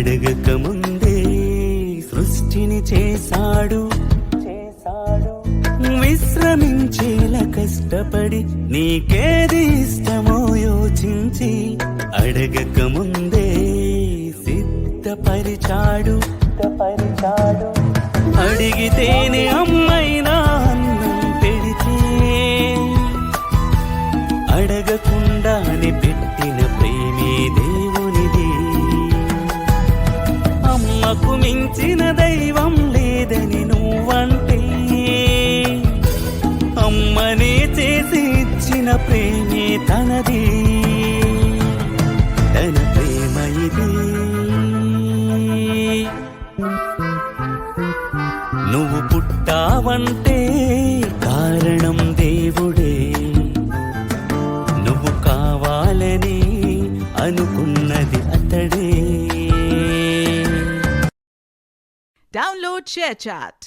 అడగక ముందే సృష్టిని చేశాడు విశ్రమించేలా కష్టపడి నీకేది ఇష్టమో యోచించి అడగక ముందే సిద్ధపరిచాడు అడిగితేనే అమ్మైనా అన్నం పెడితే అడగకుండానే పెట్టిన ప్రేమే దేవునిది. అమ్మకు మించిన దైవం లేదని నువ్వంటే అమ్మనే చేసి ఇచ్చిన ప్రేమే తనది, తన ప్రేమ ఇది. నువ్వు పుట్టావంటే కారణం దేవుడే, నువ్వు కావాలని అనుకున్నది అతడే. Download ShareChat.